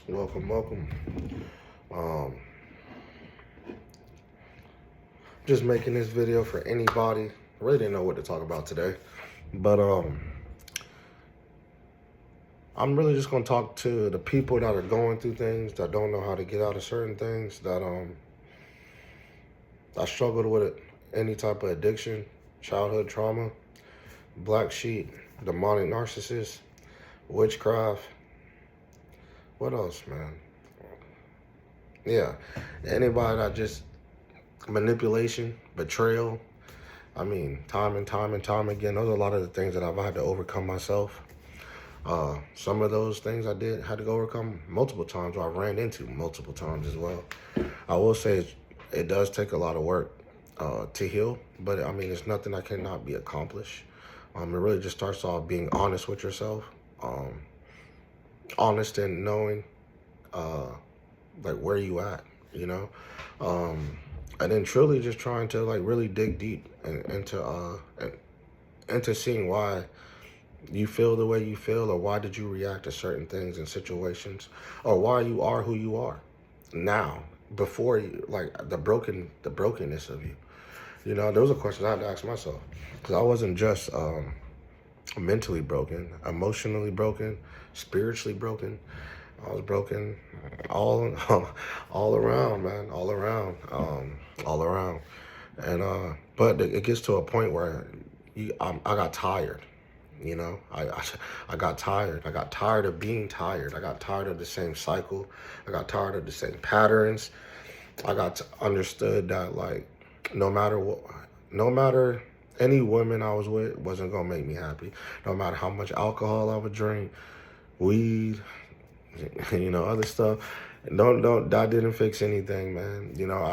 Welcome, welcome. Um, just making this video for anybody. Really didn't know what to talk about today, but I'm really just gonna talk to the people that are going through things that don't know how to get out of certain things. That I struggled with it, any type of addiction, childhood trauma, black sheep, demonic narcissist, witchcraft. What else, man? Yeah, anybody that just manipulation, betrayal. I mean, time and time and time again, those are a lot of the things that I've had to overcome myself. Some of those things I had to overcome multiple times, or I ran into multiple times as well. I will say it does take a lot of work to heal, but I mean, it's nothing that cannot be accomplished. It really just starts off being honest with yourself, um, honest in knowing like where you at, you know, and then truly just trying to like really dig deep into seeing why you feel the way you feel, or why did you react to certain things and situations, or why you are who you are now, before you, like the brokenness of you. You know, those are questions I had to ask myself, because I wasn't just mentally broken, emotionally broken, spiritually broken. I was broken all all around, man, all around. And but it gets to a point where I got tired. You know, I got tired. I got tired of being tired. I got tired of the same cycle. I got tired of the same patterns. I got to understood that, like, no matter what, no matter any woman I was with wasn't gonna make me happy. No matter how much alcohol I would drink, weed, you know, other stuff. Don't that didn't fix anything, man. You know,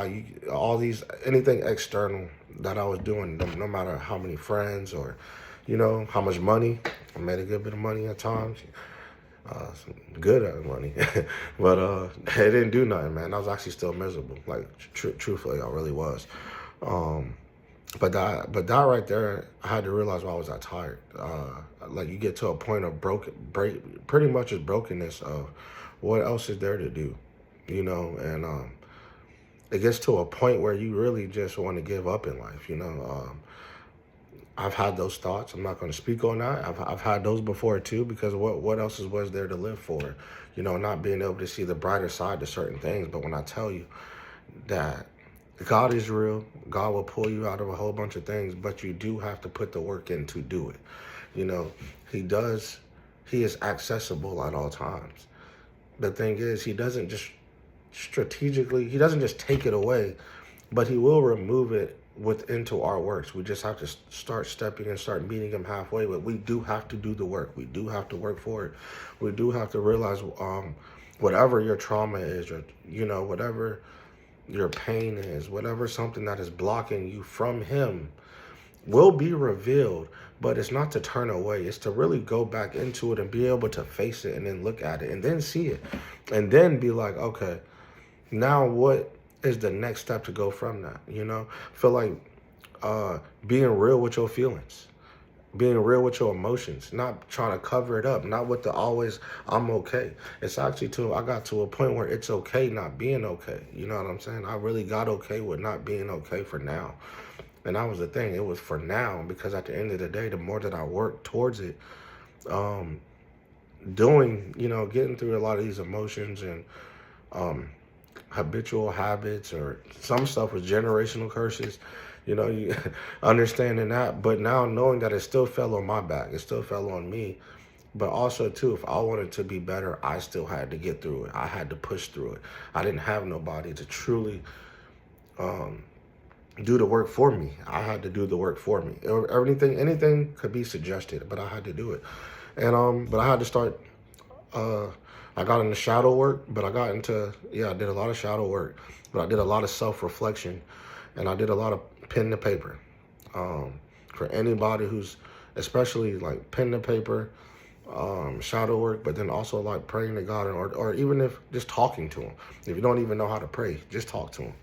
all these anything external that I was doing, no matter how many friends or, you know, how much money. I made a good bit of money at times, some good at money, but it didn't do nothing, man. I was actually still miserable. Like truthfully, I really was. Um, but that right there, I had to realize why I was that tired. Like, you get to a point of pretty much is brokenness of what else is there to do, you know, and it gets to a point where you really just want to give up in life, you know. I've had those thoughts. I'm not going to speak on that. I've had those before too, because what else was there to live for, you know, not being able to see the brighter side to certain things. But when I tell you that God is real. God will pull you out of a whole bunch of things, but you do have to put the work in to do it. You know, He does, He is accessible at all times. The thing is, He doesn't just strategically, He doesn't just take it away, but He will remove it into our works. We just have to start stepping and start meeting Him halfway, but we do have to do the work. We do have to work for it. We do have to realize whatever your trauma is, or, you know, whatever your pain is, whatever something that is blocking you from Him will be revealed. But it's not to turn away, it's to really go back into it and be able to face it and then look at it and then see it and then be like, okay, now what is the next step to go from that? You know, feel like being real with your feelings, being real with your emotions, not trying to cover it up, not with the always I'm okay. It's actually I got to a point where it's okay not being okay. You know what I'm saying? I really got okay with not being okay for now. And that was the thing. It was for now, because at the end of the day, the more that I worked towards it, um, doing, you know, getting through a lot of these emotions and um, habitual habits, or some stuff with generational curses, you know, you understanding that, but now knowing that it still fell on my back, it still fell on me. But also too, if I wanted to be better, I still had to get through it. I had to push through it. I didn't have nobody to truly um, do the work for me. I had to do the work for me. Anything could be suggested, but I had to do it. And but I had to start. Uh, I got into shadow work, but I did a lot of shadow work, but I did a lot of self reflection, and I did a lot of pen to paper. For anybody who's, especially like pen to paper, shadow work, but then also like praying to God, or even if just talking to Him. If you don't even know how to pray, just talk to Him.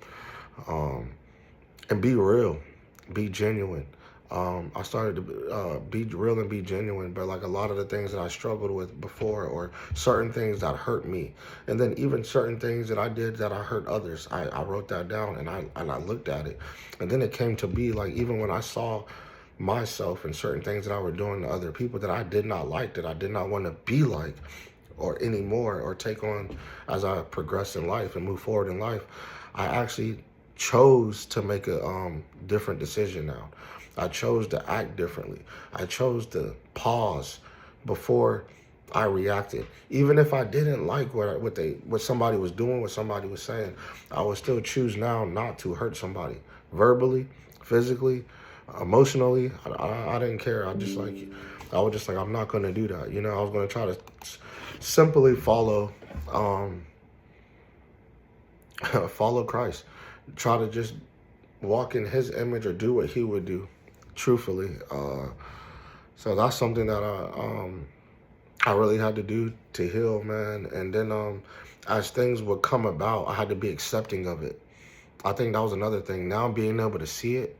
And be real, be genuine. I started to be real and be genuine, but like a lot of the things that I struggled with before, or certain things that hurt me, and then even certain things that I did that I hurt others, I wrote that down, and I looked at it, and then it came to be like, even when I saw myself and certain things that I were doing to other people that I did not like, that I did not want to be like or anymore or take on as I progress in life and move forward in life, I actually chose to make a different decision now. I chose to act differently. I chose to pause before I reacted. Even if I didn't like what somebody was doing, what somebody was saying, I would still choose now not to hurt somebody verbally, physically, emotionally. I didn't care. I was just like, I'm not going to do that. I was going to try to simply um, follow Christ. Try to just walk in His image or do what He would do, truthfully. So that's something that I really had to do to heal, man. And then as things would come about, I had to be accepting of it. I think that was another thing. Now being able to see it,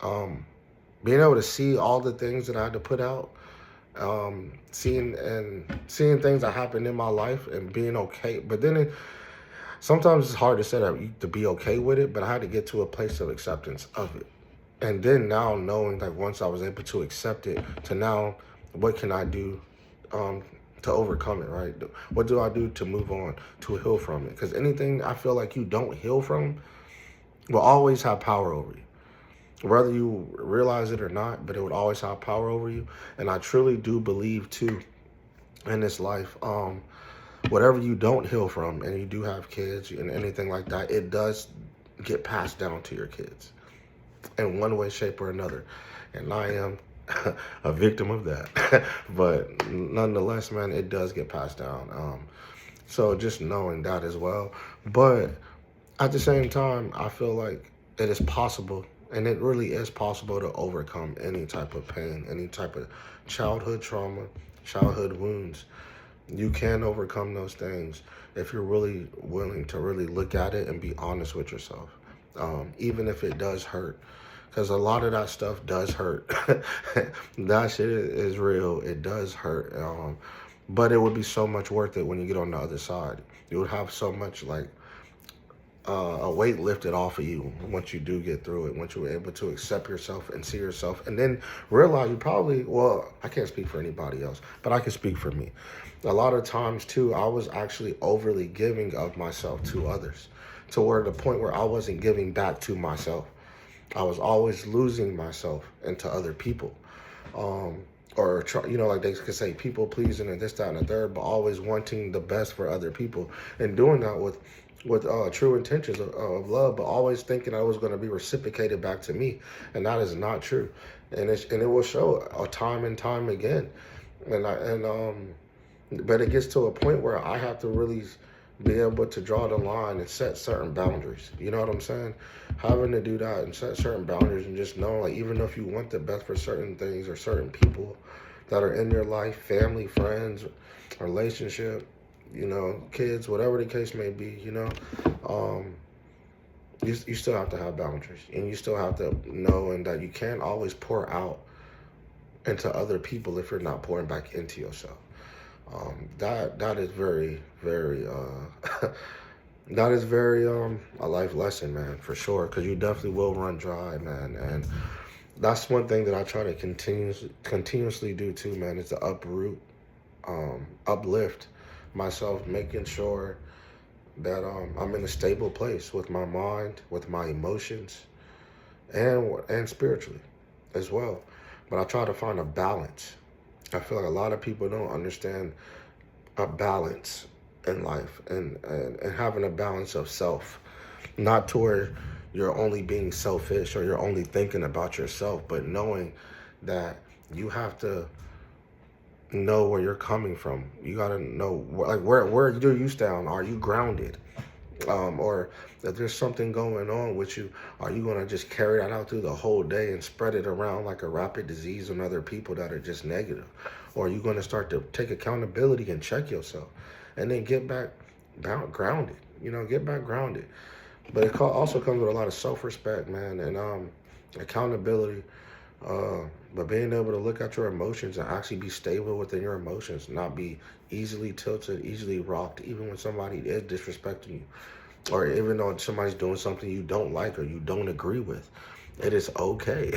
being able to see all the things that I had to put out, seeing things that happened in my life and being okay. But then sometimes it's hard to say that, to be okay with it, but I had to get to a place of acceptance of it. And then now knowing that once I was able to accept it, to now, what can I do to overcome it, right? What do I do to move on, to heal from it? Because anything I feel like you don't heal from will always have power over you. Whether you realize it or not, but it would always have power over you. And I truly do believe, too, in this life, whatever you don't heal from, and you do have kids and anything like that, it does get passed down to your kids in one way, shape, or another. And I am a victim of that. But nonetheless, man, it does get passed down. So just knowing that as well. But at the same time, I feel like it is possible, and it really is possible, to overcome any type of pain, any type of childhood trauma, childhood wounds. You can overcome those things if you're really willing to really look at it and be honest with yourself, even if it does hurt. Because a lot of that stuff does hurt. That shit is real. It does hurt. But it would be so much worth it when you get on the other side. You would have so much, like, a weight lifted off of you once you do get through it, once you're able to accept yourself and see yourself, and then realize you probably, well, I can't speak for anybody else, but I can speak for me. A lot of times, too, I was actually overly giving of myself to others, to where the point where I wasn't giving back to myself. I was always losing myself into other people. Or, like they could say, people pleasing and this, that, and the third, but always wanting the best for other people, and doing that with true intentions of love, but always thinking I was going to be reciprocated back to me, and that is not true. And it will show time and time again. But it gets to a point where I have to really be able to draw the line and set certain boundaries. You know what I'm saying? Having to do that and set certain boundaries, and just know, like, even if you want the best for certain things or certain people that are in your life, family, friends, relationship, kids, whatever the case may be, you still have to have boundaries, and you still have to know and that you can't always pour out into other people if you're not pouring back into yourself. That is very, very that is very a life lesson, man, for sure, because you definitely will run dry, man. And that's one thing that I try to continuously do too, man, is to uplift myself, making sure that I'm in a stable place with my mind, with my emotions, and spiritually as well. But I try to find a balance. I feel like a lot of people don't understand a balance in life, and having a balance of self, not to where you're only being selfish or you're only thinking about yourself, but knowing that you have to know where you're coming from. You got to know, like, where do you stand? Are you grounded? Or if there's something going on with you, are you going to just carry that out through the whole day and spread it around like a rapid disease on other people that are just negative? Or are you going to start to take accountability and check yourself, and then get back grounded? Get back grounded. But it also comes with a lot of self-respect, man, and accountability But being able to look at your emotions and actually be stable within your emotions, not be easily tilted, easily rocked, even when somebody is disrespecting you, or even though somebody's doing something you don't like or you don't agree with. It is okay.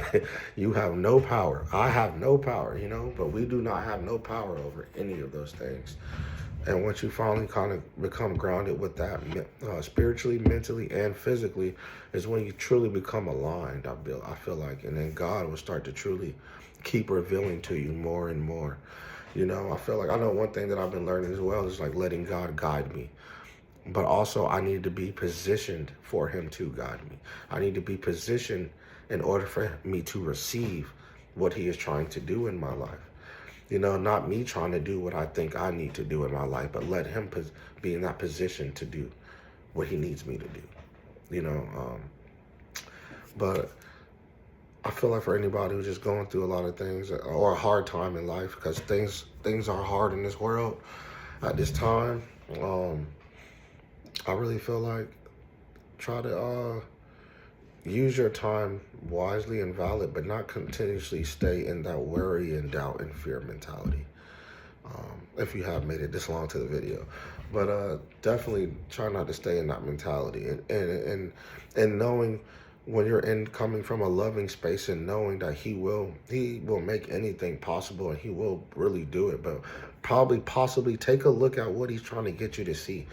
You have no power. I have no power, but we do not have no power over any of those things. And once you finally kind of become grounded with that, spiritually, mentally, and physically, is when you truly become aligned. I feel like, and then God will start to truly keep revealing to you more and more. I feel like I know one thing that I've been learning as well is like letting God guide me. But also, I need to be positioned for Him to guide me. I need to be positioned in order for me to receive what He is trying to do in my life. Not me trying to do what I think I need to do in my life, but let Him be in that position to do what He needs me to do. But I feel like for anybody who's just going through a lot of things or a hard time in life, because things are hard in this world at this time, I really feel like try to use your time wisely and valid, but not continuously stay in that worry and doubt and fear mentality. If you have made it this long to the video, but definitely try not to stay in that mentality, and knowing when you're coming from a loving space and knowing that he will make anything possible and he will really do it, but possibly take a look at what he's trying to get you to see.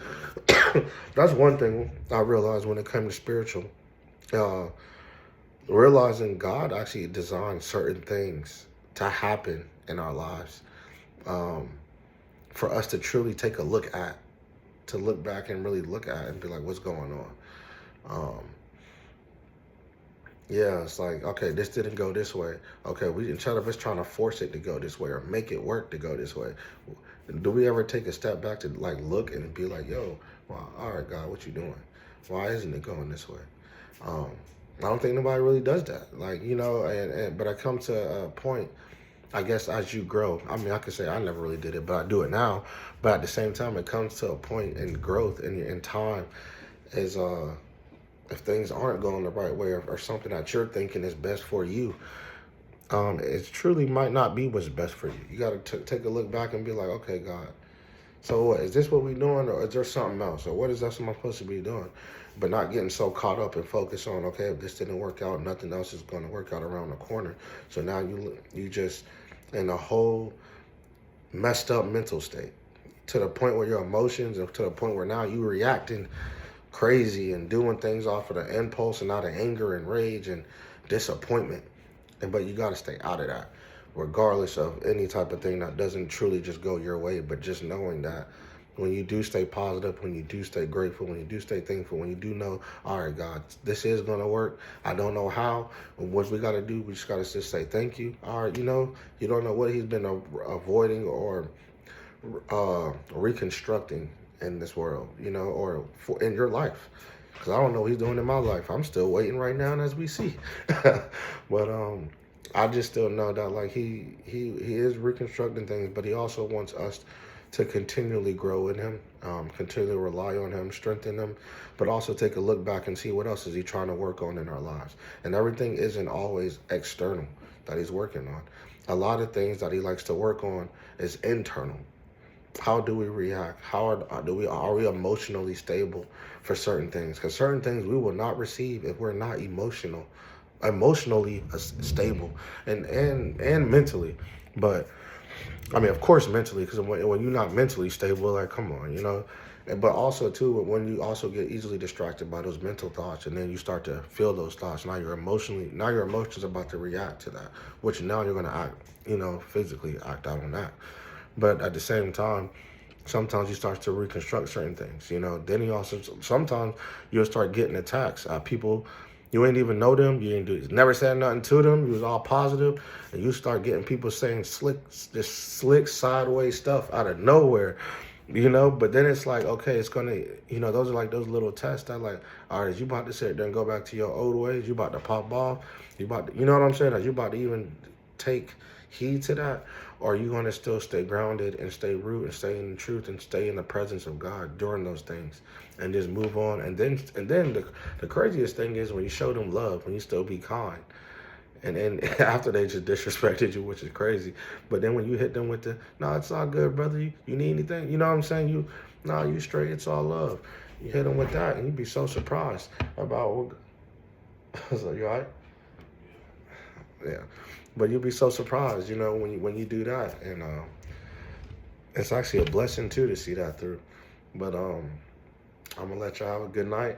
That's one thing I realized when it comes to spiritual. Realizing God actually designed certain things to happen in our lives, for us to truly take a look at, to look back and really look at and be like, what's going on? Yeah, it's like, okay, this didn't go this way. Okay, instead of us trying to force it to go this way or make it work to go this way, do we ever take a step back to like look and be like, yo, well, all right, God, what you doing? Why isn't it going this way? I don't think nobody really does that. Like, but I come to a point, I guess, as you grow. I mean, I could say I never really did it, but I do it now. But at the same time, it comes to a point in growth and in time is, if things aren't going the right way or something that you're thinking is best for you, it truly might not be what's best for you. You got to take a look back and be like, okay, God, so what, is this what we're doing, or is there something else? Or what is that I'm supposed to be doing? But not getting so caught up and focused on, okay, if this didn't work out, nothing else is going to work out around the corner. So now you just in a whole messed up mental state, to the point where your emotions, or to the point where now you reacting crazy and doing things off of the impulse and out of anger and rage and disappointment. But you got to stay out of that, regardless of any type of thing that doesn't truly just go your way. But just knowing that when you do stay positive, when you do stay grateful, when you do stay thankful, when you do know, all right, God, this is going to work. I don't know how, but what we got to do, we just got to just say thank you. All right, you don't know what he's been avoiding or reconstructing in this world, or in your life. Because I don't know what he's doing in my life. I'm still waiting right now as we see. But I just still know that like he is reconstructing things, but he also wants us to continually grow in him, continually rely on him, strengthen him, but also take a look back and see what else is he trying to work on in our lives. And everything isn't always external that he's working on. A lot of things that he likes to work on is internal. How do we react? Are we emotionally stable for certain things? Because certain things we will not receive if we're not emotionally stable and mentally. But I mean, of course, mentally, because when you're not mentally stable, like, come on, But also, too, when you also get easily distracted by those mental thoughts, and then you start to feel those thoughts, now your emotions are about to react to that, which now you're going to act, physically act out on that. But at the same time, sometimes you start to reconstruct certain things, Then sometimes you'll start getting attacks. People, you ain't even know them. You never said nothing to them. You was all positive, and you start getting people saying slick sideways stuff out of nowhere, But then it's like, okay, it's gonna, those are like those little tests that like, all right, is you about to sit there and go back to your old ways? You about to pop off? You about to, you know what I'm saying? Are you about to even take heed to that? Or are you going to still stay grounded and stay rooted and stay in the truth and stay in the presence of God during those things and just move on? And then the craziest thing is when you show them love, when you still be kind, And then after they just disrespected you, which is crazy. But then when you hit them with the, no, it's all good, brother. You need anything? You know what I'm saying? No, you straight. It's all love. You hit them with that, and you'd be so surprised about what. So you all right? Yeah. But you'd be so surprised, when you do that, and it's actually a blessing too to see that through. But I'm gonna let y'all have a good night.